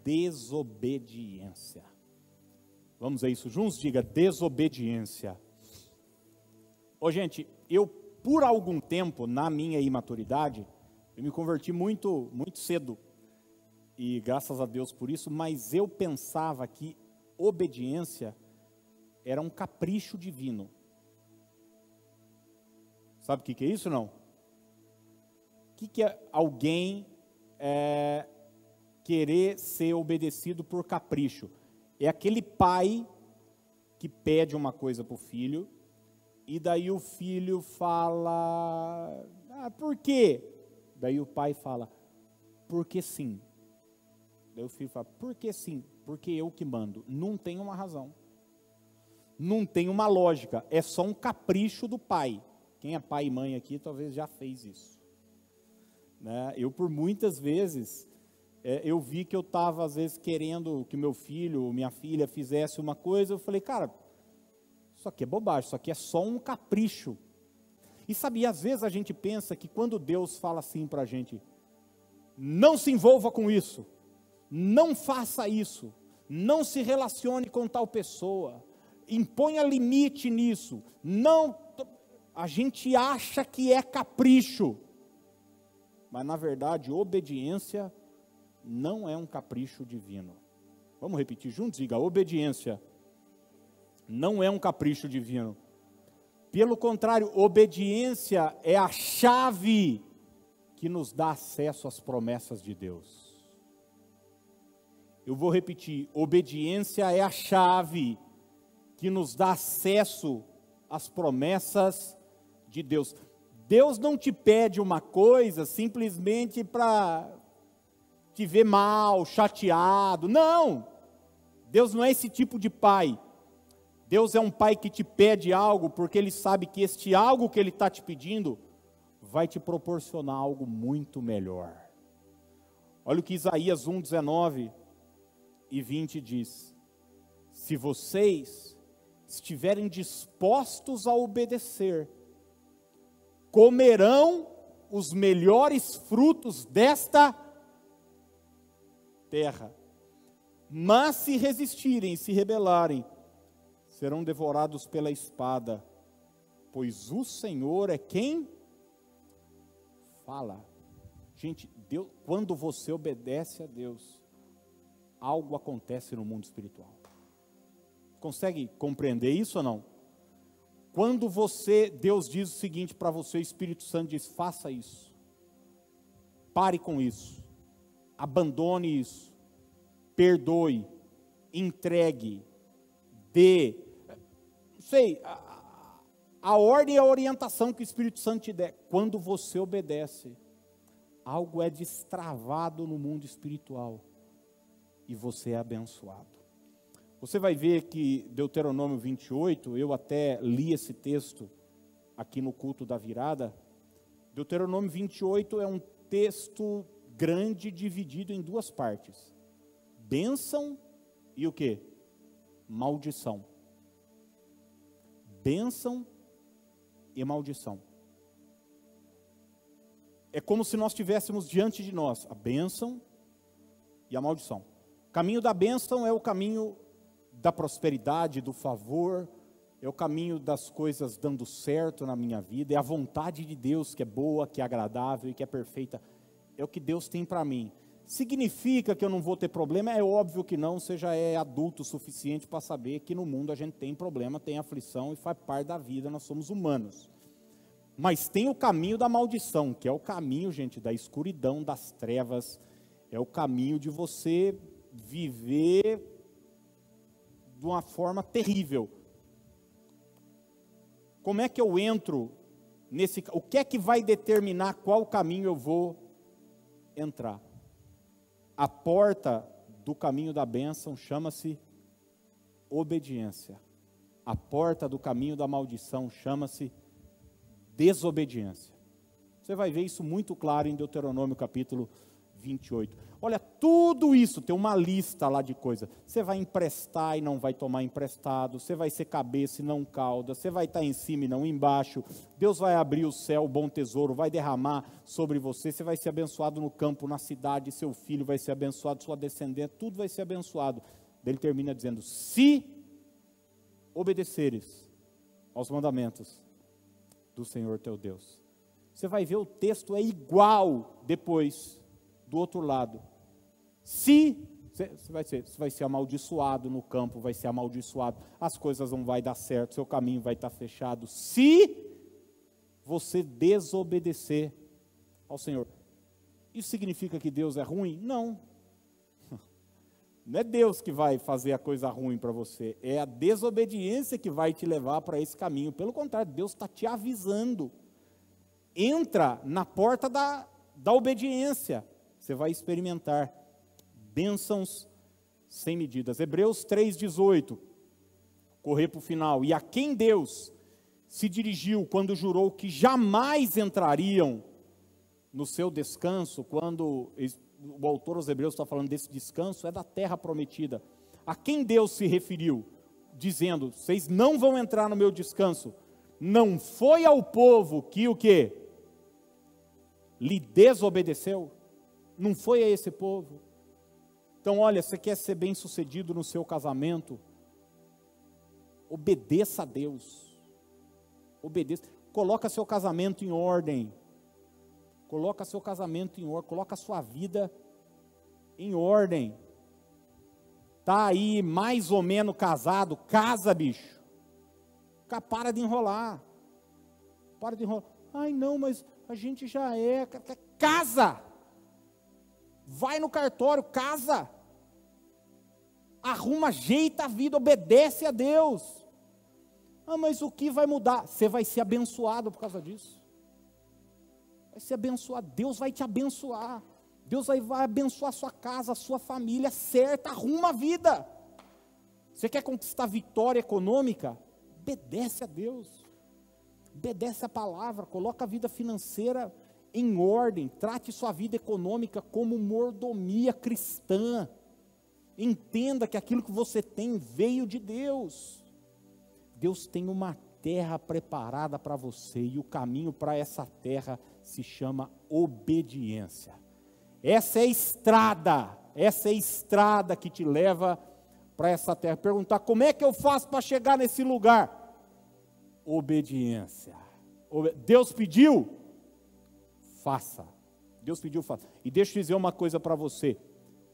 desobediência. Vamos ver isso juntos? Diga, desobediência. Ô gente, eu por algum tempo, na minha imaturidade, eu me converti muito cedo, e graças a Deus por isso, mas eu pensava que obediência era um capricho divino. Sabe o que é isso, não? O que é alguém querer ser obedecido por capricho? É aquele pai que pede uma coisa para o filho, e daí o filho fala, por quê? Daí o pai fala, porque sim. Daí o filho fala, por que sim? Porque eu que mando. Não tem uma razão. Não tem uma lógica. É só um capricho do pai. Quem é pai e mãe aqui talvez já fez isso. Né? Eu por muitas vezes, eu vi que eu estava às vezes querendo que meu filho ou minha filha fizesse uma coisa, eu falei, cara, isso aqui é bobagem, isso aqui é só um capricho. E sabe, às vezes a gente pensa que quando Deus fala assim para a gente, não se envolva com isso, não faça isso, não se relacione com tal pessoa, imponha limite nisso, não, a gente acha que é capricho, mas na verdade obediência não é um capricho divino. Vamos repetir juntos? Diga, obediência não é um capricho divino. Pelo contrário, obediência é a chave que nos dá acesso às promessas de Deus. Eu vou repetir, obediência é a chave que nos dá acesso às promessas de Deus. Deus não te pede uma coisa simplesmente para te ver mal, chateado. Não! Deus não é esse tipo de pai. Deus é um pai que te pede algo porque Ele sabe que este algo que Ele está te pedindo vai te proporcionar algo muito melhor. Olha o que Isaías 1, 19 e 20 diz. Se vocês estiverem dispostos a obedecer, comerão os melhores frutos desta terra. Mas se resistirem, se rebelarem, serão devorados pela espada, pois o Senhor é quem fala. Gente, Deus, quando você obedece a Deus, algo acontece no mundo espiritual. Consegue compreender isso ou não? Quando Deus diz o seguinte para você, o Espírito Santo diz, faça isso. Pare com isso. Abandone isso. Perdoe. Entregue. Dê. Não sei, a ordem e a orientação que o Espírito Santo te der. Quando você obedece, algo é destravado no mundo espiritual. E você é abençoado. Você vai ver que Deuteronômio 28, eu até li esse texto aqui no culto da virada. Deuteronômio 28 é um texto grande dividido em duas partes. Bênção e o quê? Maldição. Bênção e maldição. É como se nós tivéssemos diante de nós a bênção e a maldição. O caminho da bênção é o caminho da prosperidade, do favor, é o caminho das coisas dando certo na minha vida, é a vontade de Deus que é boa, que é agradável e que é perfeita, é o que Deus tem para mim. Significa que eu não vou ter problema? É óbvio que não, você já é adulto o suficiente para saber que no mundo a gente tem problema, tem aflição e faz parte da vida, nós somos humanos. Mas tem o caminho da maldição, que é o caminho, gente, da escuridão, das trevas, é o caminho de você viver de uma forma terrível. Como é que eu entro nesse, o que é que vai determinar qual caminho eu vou entrar? A porta do caminho da bênção chama-se obediência. A porta do caminho da maldição chama-se desobediência. Você vai ver isso muito claro em Deuteronômio capítulo 28. Olha, tudo isso, tem uma lista lá de coisas. Você vai emprestar e não vai tomar emprestado, você vai ser cabeça e não cauda, você vai estar em cima e não embaixo, Deus vai abrir o céu, o bom tesouro, vai derramar sobre você, você vai ser abençoado no campo, na cidade, seu filho vai ser abençoado, sua descendente, tudo vai ser abençoado. Ele termina dizendo, se obedeceres aos mandamentos do Senhor teu Deus. Você vai ver, o texto é igual depois, do outro lado. Se você vai ser amaldiçoado no campo, vai ser amaldiçoado, as coisas não vai dar certo, seu caminho vai estar fechado, se você desobedecer ao Senhor. Isso significa que Deus é ruim? Não. Não é Deus que vai fazer a coisa ruim para você, é a desobediência que vai te levar para esse caminho. Pelo contrário, Deus está te avisando. Entra na porta da obediência, você vai experimentar bênçãos sem medidas. Hebreus 3,18, correr para o final. E a quem Deus se dirigiu quando jurou que jamais entrariam no seu descanso, quando o autor aos Hebreus está falando desse descanso, é da terra prometida. A quem Deus se referiu, dizendo, vocês não vão entrar no meu descanso, não foi ao povo que o quê? Lhe desobedeceu? Não foi a esse povo? Então olha, você quer ser bem sucedido no seu casamento? Obedeça a Deus. Obedeça. Coloca seu casamento em ordem. Coloca seu casamento em ordem. Coloca a sua vida em ordem. Está aí mais ou menos casado, casa, bicho. Para de enrolar. Para de enrolar. Ai não, mas a gente já é. Casa! Vai no cartório, casa. Arruma, ajeita a vida, obedece a Deus. Ah, mas o que vai mudar? Você vai ser abençoado por causa disso. Vai ser abençoado, Deus vai te abençoar. Deus vai abençoar a sua casa, a sua família, certa, arruma a vida. Você quer conquistar vitória econômica? Obedece a Deus. Obedece a palavra, coloca a vida financeira em ordem, trate sua vida econômica como mordomia cristã. Entenda que aquilo que você tem veio de Deus. Deus tem uma terra preparada para você, e o caminho para essa terra se chama obediência. Essa é a estrada que te leva para essa terra. Perguntar, como é que eu faço para chegar nesse lugar? Obediência. Deus pediu? Faça. Deus pediu, faça. E deixa eu dizer uma coisa para você.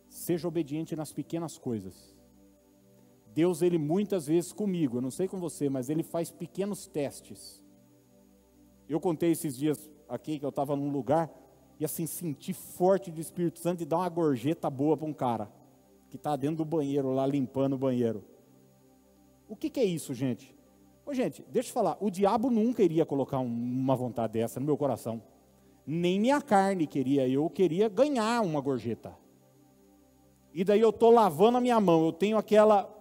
Seja obediente nas pequenas coisas. Deus, Ele muitas vezes comigo, eu não sei com você, mas Ele faz pequenos testes. Eu contei esses dias aqui que eu estava num lugar e assim senti forte do Espírito Santo de dar uma gorjeta boa para um cara que está dentro do banheiro lá limpando o banheiro. O que é isso, gente? Ô, gente, deixa eu falar, o diabo nunca iria colocar uma vontade dessa no meu coração. Nem minha carne queria, eu queria ganhar uma gorjeta. E daí eu estou lavando a minha mão, eu tenho aquela...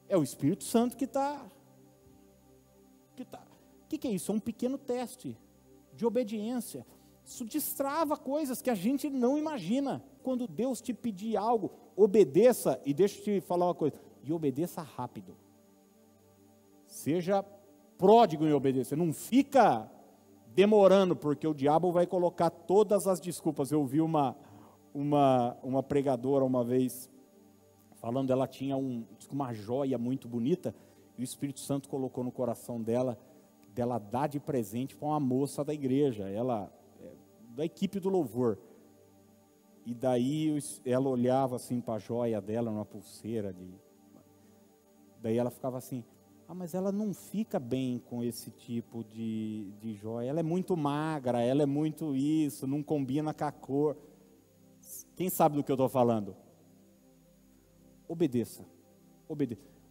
É o Espírito Santo que está... O que é isso? É um pequeno teste de obediência. Isso destrava coisas que a gente não imagina. Quando Deus te pedir algo, obedeça, e deixa eu te falar uma coisa, e obedeça rápido. Seja pródigo em obedecer, não fica demorando, porque o diabo vai colocar todas as desculpas. Eu ouvi uma pregadora uma vez, falando, ela tinha uma joia muito bonita, e o Espírito Santo colocou no coração dela dar de presente para uma moça da igreja, da equipe do louvor. E daí ela olhava assim para a joia dela, numa pulseira, daí ela ficava assim, mas ela não fica bem com esse tipo de joia, ela é muito magra, ela é muito isso, não combina com a cor. Quem sabe do que eu estou falando? Obedeça.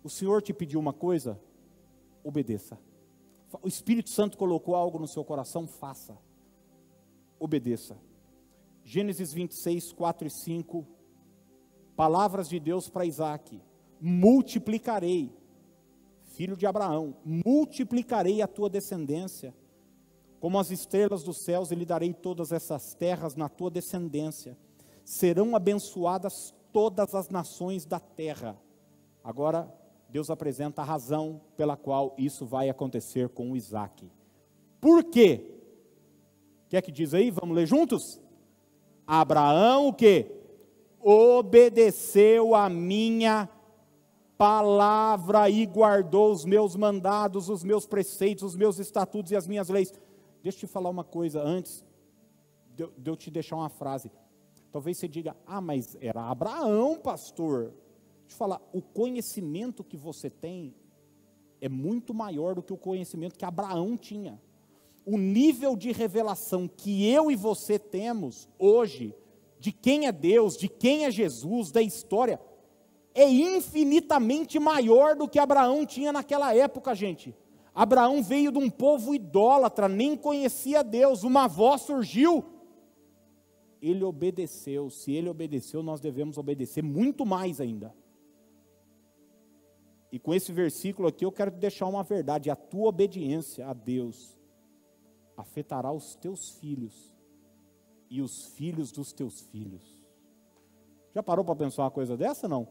O Senhor te pediu uma coisa? Obedeça. O Espírito Santo colocou algo no seu coração? Faça. Obedeça. Gênesis 26, 4 e 5. Palavras de Deus para Isaac. Multiplicarei, filho de Abraão, multiplicarei a tua descendência como as estrelas dos céus, e lhe darei todas essas terras na tua descendência. Serão abençoadas todas as nações da terra. Agora, Deus apresenta a razão pela qual isso vai acontecer com Isaac. Por quê? O que é que diz aí? Vamos ler juntos? Abraão o quê? Obedeceu a minha palavra e guardou os meus mandados, os meus preceitos, os meus estatutos e as minhas leis. Deixa eu te falar uma coisa antes de eu te deixar uma frase. Talvez você diga, mas era Abraão, pastor. Deixa eu falar, o conhecimento que você tem é muito maior do que o conhecimento que Abraão tinha. O nível de revelação que eu e você temos hoje, de quem é Deus, de quem é Jesus, da história, é infinitamente maior do que Abraão tinha naquela época, gente. Abraão veio de um povo idólatra, nem conhecia Deus, uma voz surgiu, ele obedeceu. Se ele obedeceu, nós devemos obedecer muito mais ainda. E com esse versículo aqui eu quero te deixar uma verdade: a tua obediência a Deus afetará os teus filhos e os filhos dos teus filhos. Já parou para pensar uma coisa dessa, não?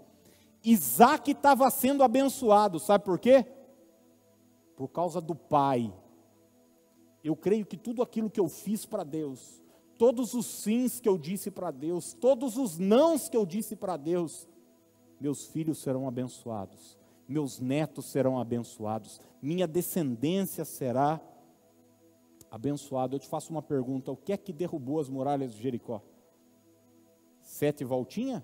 Isaac estava sendo abençoado, sabe por quê? Por causa do pai. Eu creio que tudo aquilo que eu fiz para Deus, todos os sims que eu disse para Deus, todos os nãos que eu disse para Deus, meus filhos serão abençoados, meus netos serão abençoados, minha descendência será abençoada. Eu te faço uma pergunta: o que é que derrubou as muralhas de Jericó? 7 voltinhas?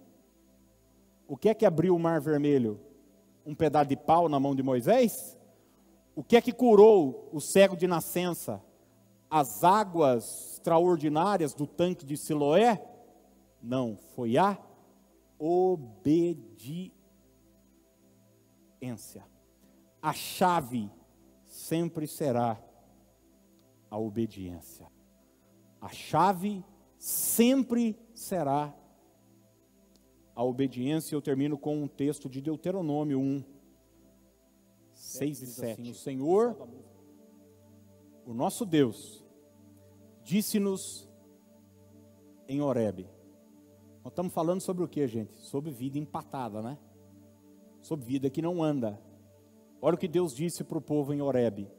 O que é que abriu o mar vermelho? Um pedaço de pau na mão de Moisés? O que é que curou o cego de nascença? As águas extraordinárias do tanque de Siloé? Não, foi a obediência. A chave sempre será a obediência. A chave sempre será a obediência. Eu termino com um texto de Deuteronômio 1, 6 e 7. Assim, o Senhor, o nosso Deus, disse-nos em Horebe. Nós estamos falando sobre o que, gente? Sobre vida empatada, né? Sobre vida que não anda. Olha o que Deus disse para o povo em Horebe: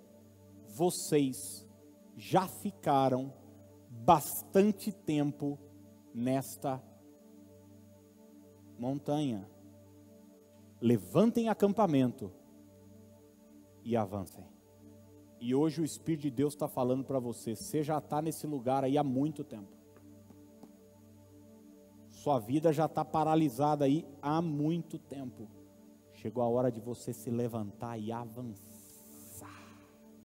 vocês já ficaram bastante tempo nesta montanha. Levantem acampamento e avancem. E hoje o Espírito de Deus está falando para você: você já está nesse lugar aí há muito tempo. Sua vida já está paralisada aí há muito tempo. Chegou a hora de você se levantar e avançar.